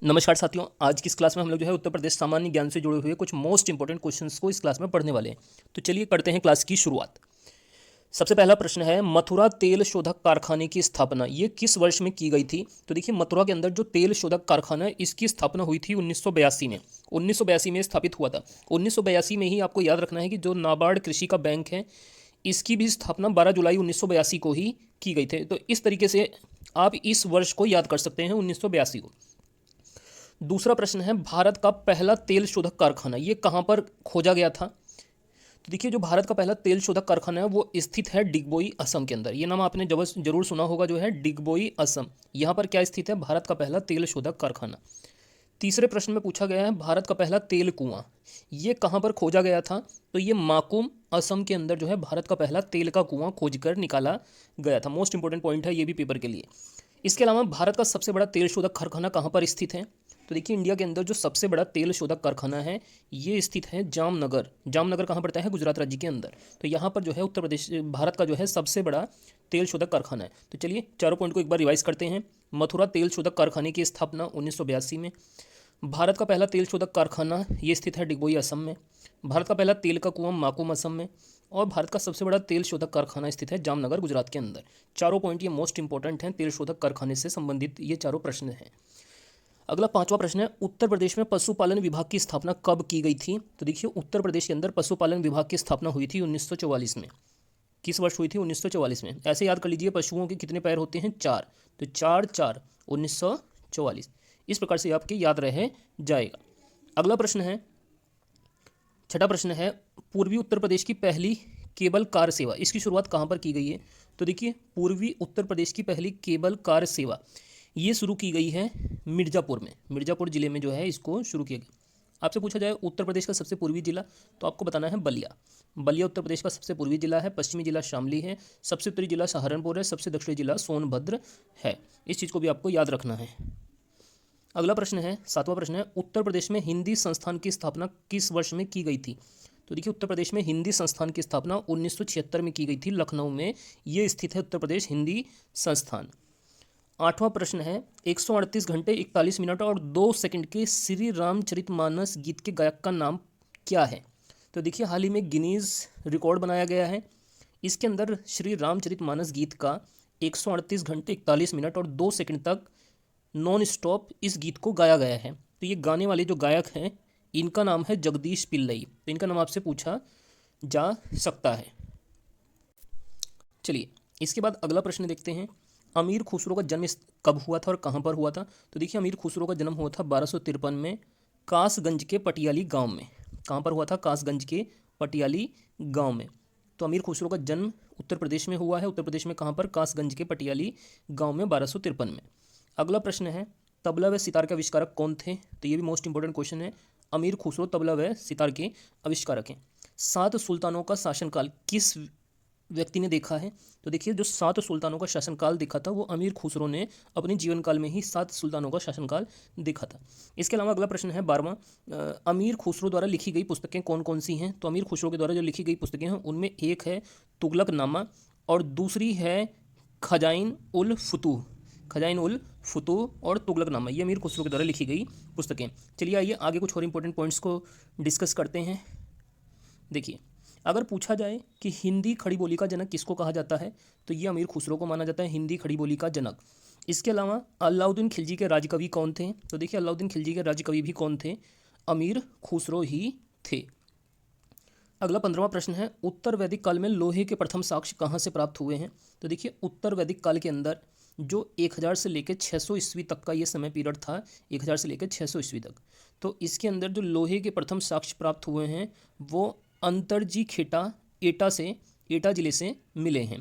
नमस्कार साथियों, आज की इस क्लास में हम लोग जो है उत्तर प्रदेश सामान्य ज्ञान से जुड़े हुए कुछ मोस्ट इंपॉर्टेंट क्वेश्चंस को इस क्लास में पढ़ने वाले हैं। तो चलिए करते हैं क्लास की शुरुआत। सबसे पहला प्रश्न है, मथुरा तेल शोधक कारखाने की स्थापना ये किस वर्ष में की गई थी? तो देखिए, मथुरा के अंदर जो तेल शोधक कारखाना है इसकी स्थापना हुई थी 1982 में। 1982 में स्थापित हुआ था। 1982 में ही आपको याद रखना है कि जो नाबार्ड कृषि का बैंक है इसकी भी स्थापना 12 जुलाई 1982 को ही की गई थी। तो इस तरीके से आप इस वर्ष को याद कर सकते हैं, 1982 को। दूसरा प्रश्न है, भारत का पहला तेल शोधक कारखाना ये कहाँ पर खोजा गया था? तो देखिए, जो भारत का पहला तेल शोधक कारखाना है वो स्थित है डिगबोई, असम के अंदर। ये नाम आपने जरूर सुना होगा, जो है डिगबोई, असम। यहाँ पर क्या स्थित है? भारत का पहला तेल शोधक कारखाना। तीसरे प्रश्न में पूछा गया है, भारत का पहला तेल कुआं ये कहाँ पर खोजा गया था? तो ये माकुम, असम के अंदर जो है भारत का पहला तेल का कुआं खोजकर निकाला गया था। मोस्ट इंपॉर्टेंट पॉइंट है ये भी पेपर के लिए। इसके अलावा भारत का सबसे बड़ा तेल शोधक कारखाना कहाँ पर स्थित है? तो देखिए, इंडिया के अंदर जो सबसे बड़ा तेल शोधक कारखाना है ये स्थित है जामनगर। जामनगर कहाँ पड़ता है? गुजरात राज्य के अंदर। तो यहाँ पर जो है उत्तर प्रदेश भारत का जो है सबसे बड़ा तेल शोधक कारखाना है। तो चलिए चारों पॉइंट को एक बार रिवाइज करते हैं। मथुरा तेल शोधक कारखाने की स्थापना 1982 में। भारत का पहला तेल शोधक कारखाना ये स्थित है डिगबोई, असम में। भारत का पहला तेल का कुआं माकुम, असम में। और भारत का सबसे बड़ा तेल शोधक कारखाना स्थित है जामनगर, गुजरात के अंदर। चारों पॉइंट ये मोस्ट इंपॉर्टेंट हैं, तेल शोधक कारखाने से संबंधित ये चारों प्रश्न हैं। अगला पांचवा प्रश्न है, उत्तर प्रदेश में पशुपालन विभाग की स्थापना कब की गई थी? तो देखिए, उत्तर प्रदेश के अंदर पशुपालन विभाग की स्थापना हुई थी 1944 में। किस वर्ष हुई थी? 1944 में। ऐसे याद कर लीजिए, पशुओं के कितने पैर होते हैं? 4। तो 4 4 1944। इस प्रकार से आपके याद रह जाएगा। अगला प्रश्न है, छठा प्रश्न है, पूर्वी उत्तर प्रदेश की पहली केबल कार सेवा इसकी शुरुआत कहाँ पर की गई है? तो देखिए, पूर्वी उत्तर प्रदेश की पहली केबल कार सेवा ये शुरू की गई है मिर्ज़ापुर में। मिर्ज़ापुर जिले में जो है इसको शुरू किया गया। आपसे पूछा जाए उत्तर प्रदेश का सबसे पूर्वी जिला, तो आपको बताना है बलिया। बलिया उत्तर प्रदेश का सबसे पूर्वी जिला है। पश्चिमी जिला शामली है। सबसे उत्तरी जिला सहारनपुर है। सबसे दक्षिणी जिला सोनभद्र है। इस चीज़ को भी आपको याद रखना है। अगला प्रश्न है, सातवां प्रश्न है, उत्तर प्रदेश में हिंदी संस्थान की स्थापना किस वर्ष में की गई थी? तो देखिए, उत्तर प्रदेश में हिंदी संस्थान की स्थापना 1976 में की गई थी, लखनऊ में ये स्थित है उत्तर प्रदेश हिंदी संस्थान। आठवां प्रश्न है, 138 घंटे 41 मिनट और 2 सेकंड के श्री रामचरितमानस गीत के गायक का नाम क्या है? तो देखिए, हाल ही में गिनीज रिकॉर्ड बनाया गया है। इसके अंदर श्री रामचरितमानस गीत का 138 घंटे 41 मिनट और 2 सेकंड तक नॉन स्टॉप इस गीत को गाया गया है। तो ये गाने वाले जो गायक हैं इनका नाम है जगदीश पिल्लई। तो इनका नाम आपसे पूछा जा सकता है। चलिए, इसके बाद अगला प्रश्न देखते हैं, अमीर खुसरो का जन्म कब हुआ था और कहाँ पर हुआ था? तो देखिए, अमीर खुसरो का जन्म हुआ था 1253 में कासगंज के पटियाली गांव में। कहाँ पर हुआ था? कासगंज के पटियाली गांव में। तो अमीर खुसरो का जन्म उत्तर प्रदेश में हुआ है। उत्तर प्रदेश में कहाँ पर? कासगंज के पटियाली गांव में 1253 में। अगला प्रश्न है, तबला व सितार के आविष्कारक कौन थे? तो ये भी मोस्ट इंपॉर्टेंट क्वेश्चन है। अमीर खुसरो तबला व सितार के आविष्कारक हैं। 7 सुल्तानों का शासनकाल किस व्यक्ति ने देखा है? तो देखिए, जो 7 सुल्तानों का शासनकाल देखा था वो अमीर खुसरो ने अपने जीवन काल में ही 7 सुल्तानों का शासनकाल देखा था। इसके अलावा अगला प्रश्न है 12वां, अमीर खुसरो द्वारा लिखी गई पुस्तकें कौन कौन सी हैं? तो अमीर खुसरो के द्वारा जो लिखी गई पुस्तकें हैं उनमें एक है तुगलकनामा और दूसरी है खजाइन उल फुतूह। खजाइन उल फुतूह और तुगलकनामा ये अमीर खुसरो के द्वारा लिखी गई पुस्तकें। चलिए आइए आगे कुछ और इंपॉर्टेंट पॉइंट्स को डिस्कस करते हैं। देखिए, अगर पूछा जाए कि हिंदी खड़ी बोली का जनक किसको कहा जाता है, तो ये अमीर खुसरो को माना जाता है हिंदी खड़ी बोली का जनक। इसके अलावा अलाउद्दीन खिलजी के राजकवि कौन थे? तो देखिए, अलाउद्दीन खिलजी के राजकवि भी कौन थे? अमीर खुसरो ही थे। अगला 15वां प्रश्न है, उत्तर वैदिक काल में लोहे के प्रथम साक्ष्य कहाँ से प्राप्त हुए हैं? तो देखिए, उत्तर वैदिक काल के अंदर जो 1000 से लेकर 600 ईस्वी तक का ये समय पीरियड था, 1000 से लेकर 600 ईस्वी तक, तो इसके अंदर जो लोहे के प्रथम साक्ष्य प्राप्त हुए हैं वो अंतरजी खेटा एटा से, एटा जिले से मिले हैं।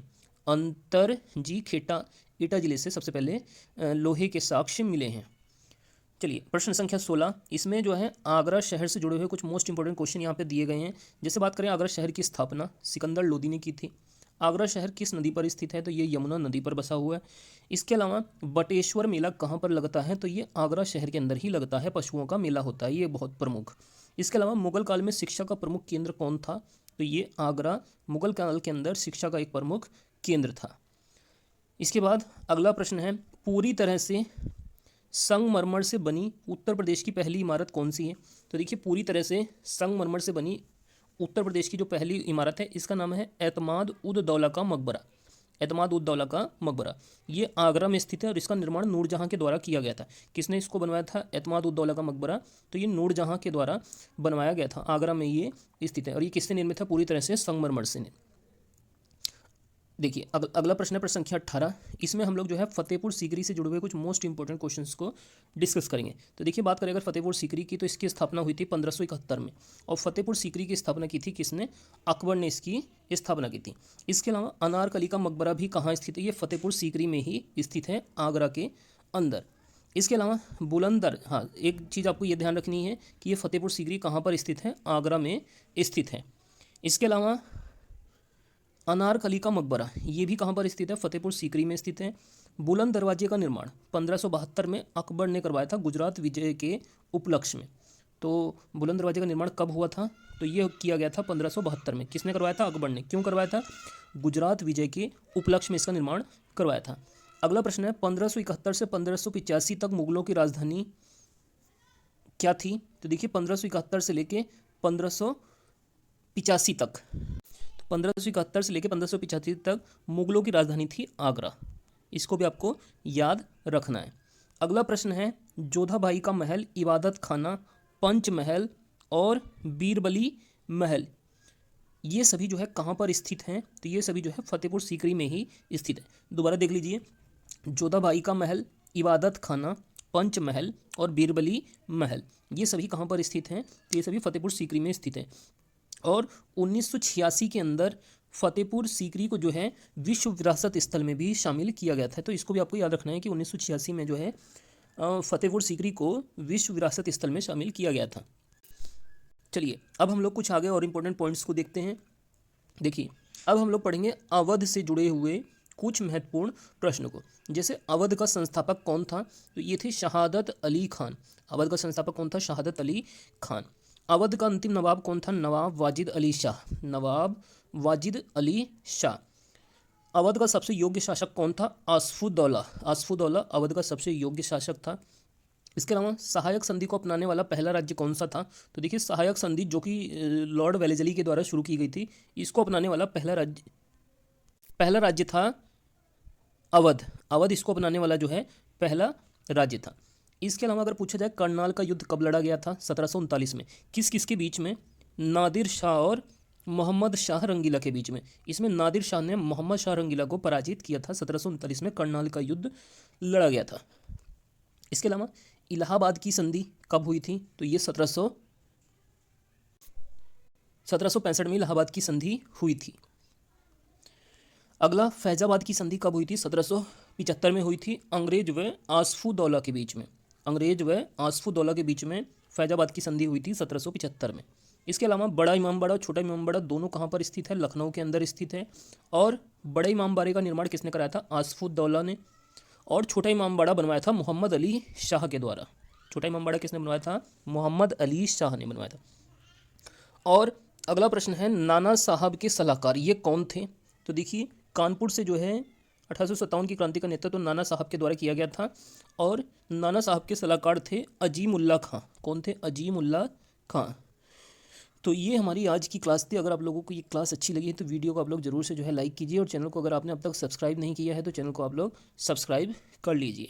अंतरजी खेटा एटा जिले से सबसे पहले लोहे के साक्ष्य मिले हैं। चलिए, प्रश्न संख्या 16, इसमें जो है आगरा शहर से जुड़े हुए कुछ मोस्ट इंपॉर्टेंट क्वेश्चन यहाँ पे दिए गए हैं। जैसे बात करें, आगरा शहर की स्थापना सिकंदर लोदी ने की थी। आगरा शहर किस नदी पर स्थित है? तो ये यमुना नदी पर बसा हुआ है। इसके अलावा बटेश्वर मेला कहाँ पर लगता है? तो ये आगरा शहर के अंदर ही लगता है, पशुओं का मेला होता है ये बहुत प्रमुख। इसके अलावा मुगल काल में शिक्षा का प्रमुख केंद्र कौन था? तो ये आगरा मुगल काल के अंदर शिक्षा का एक प्रमुख केंद्र था। इसके बाद अगला प्रश्न है, पूरी तरह से संगमरमर से बनी उत्तर प्रदेश की पहली इमारत कौन सी है? तो देखिए पूरी तरह से संगमरमर से बनी उत्तर प्रदेश की जो पहली इमारत है इसका नाम है एतमाद उद दौला का मकबरा। एतमाद उद दौला का मकबरा ये आगरा में स्थित है और इसका निर्माण नूरजहां के द्वारा किया गया था। किसने इसको बनवाया था एतमाद उद दौला का मकबरा? तो ये नूरजहां के द्वारा बनवाया गया था, आगरा में ये स्थित है। और ये किससे निर्मित था? पूरी तरह से संगमरमर से। देखिए अगला प्रश्न है प्रश्न संख्या 18। इसमें हम लोग जो है फतेहपुर सीकरी से जुड़े हुए कुछ मोस्ट इंपॉर्टेंट क्वेश्चंस को डिस्कस करेंगे। तो देखिए बात करें अगर फतेहपुर सीकरी की, तो इसकी स्थापना हुई थी 1571 में। और फतेहपुर सीकरी की स्थापना की थी किसने? अकबर ने इसकी स्थापना की थी। इसके अलावा अनारकली का मकबरा भी कहाँ स्थित है? ये फतेहपुर सीकरी में ही स्थित है, आगरा के अंदर। इसके अलावा बुलंदर, हाँ एक चीज़ आपको ये ध्यान रखनी है कि ये फतेहपुर सीकरी कहाँ पर स्थित है? आगरा में स्थित है। इसके अलावा अनारकली का मकबरा ये भी कहाँ पर स्थित है? फतेहपुर सीकरी में स्थित है। बुलंद दरवाजे का निर्माण 1572 में अकबर ने करवाया था गुजरात विजय के उपलक्ष्य में। तो बुलंद दरवाजे का निर्माण कब हुआ था? तो ये किया गया था 1572 में। किसने करवाया था? अकबर ने। क्यों करवाया था? गुजरात विजय के उपलक्ष्य में इसका निर्माण करवाया था। अगला प्रश्न है 1571 से 1585 तक मुगलों की राजधानी क्या थी? तो देखिए 1571 से लेके 1585 तक, 1571 से लेकर 1585 तक मुगलों की राजधानी थी आगरा। इसको भी आपको याद रखना है। अगला प्रश्न है जोधाबाई का महल, इबादत खाना, पंच महल और बीरबली महल ये सभी जो है कहाँ पर स्थित हैं? तो ये सभी जो है फतेहपुर सीकरी में ही स्थित है। दोबारा देख लीजिए, जोधाबाई का महल, इबादत खाना, पंच महल और बीरबली महल ये सभी कहाँ पर स्थित हैं? तो ये सभी फतेहपुर सीकरी में स्थित हैं। और 1986 के अंदर फतेहपुर सीकरी को जो है विश्व विरासत स्थल में भी शामिल किया गया था। तो इसको भी आपको याद रखना है कि 1986 में जो है फतेहपुर सीकरी को विश्व विरासत स्थल में शामिल किया गया था। चलिए अब हम लोग कुछ आगे और इम्पोर्टेंट पॉइंट्स को देखते हैं। देखिए अब हम लोग पढ़ेंगे अवध से जुड़े हुए कुछ महत्वपूर्ण प्रश्नों को। जैसे अवध का संस्थापक कौन था? तो ये थे शहादत अली खान। अवध का संस्थापक कौन था? शहादत अली खान। अवध का अंतिम नवाब कौन था? नवाब वाजिद अली शाह। नवाब वाजिद अली शाह। अवध का सबसे योग्य शासक कौन था? आसफुद्दौला। आसफुद्दौला अवध का सबसे योग्य शासक था। इसके अलावा सहायक संधि को अपनाने वाला पहला राज्य कौन सा था? तो देखिए सहायक संधि जो कि लॉर्ड वेलेस्ली के द्वारा शुरू की गई थी, इसको अपनाने वाला पहला राज्य था अवध। अवध इसको अपनाने वाला जो है पहला राज्य था। इसके अलावा अगर पूछा जाए करनाल का युद्ध कब लड़ा गया था? 1739 में। किस किस के बीच में? नादिर शाह और मोहम्मद शाह रंगीला के बीच में। इसमें नादिर शाह ने मोहम्मद शाह रंगीला को पराजित किया था। 1739 में करनाल का युद्ध लड़ा गया था। इसके अलावा इलाहाबाद की संधि कब हुई थी? तो ये 1765 में इलाहाबाद की संधि हुई थी। अगला फैजाबाद की संधि कब हुई थी? 1775 में हुई थी, अंग्रेज व आसफुद्दौला के बीच में। अंग्रेज व आसफुद्दौला के बीच में फैजाबाद की संधि हुई थी 1775 में। इसके अलावा बड़ा इमामबाड़ा और छोटा इमामबाड़ा दोनों कहाँ पर स्थित है? लखनऊ के अंदर स्थित है। और बड़े इमामबाड़े का निर्माण किसने कराया था? आसफुद्दौला ने। और छोटा इमामबाड़ा बनवाया था मोहम्मद अली शाह के द्वारा। छोटा इमामबाड़ा किसने बनवाया था? मोहम्मद अली शाह ने बनवाया था। और अगला प्रश्न है नाना साहब के सलाहकार ये कौन थे? तो देखिए कानपुर से जो है 1857 की क्रांति का नेतृत्व तो नाना साहब के द्वारा किया गया था। और नाना साहब के सलाहकार थे अजीम उल्ला खां। कौन थे? अजीम उल्ला खां। तो ये हमारी आज की क्लास थी। अगर आप लोगों को ये क्लास अच्छी लगी है तो वीडियो को आप लोग जरूर से जो है लाइक कीजिए और चैनल को अगर आपने अब तक सब्सक्राइब नहीं किया है तो चैनल को आप लोग सब्सक्राइब कर लीजिए।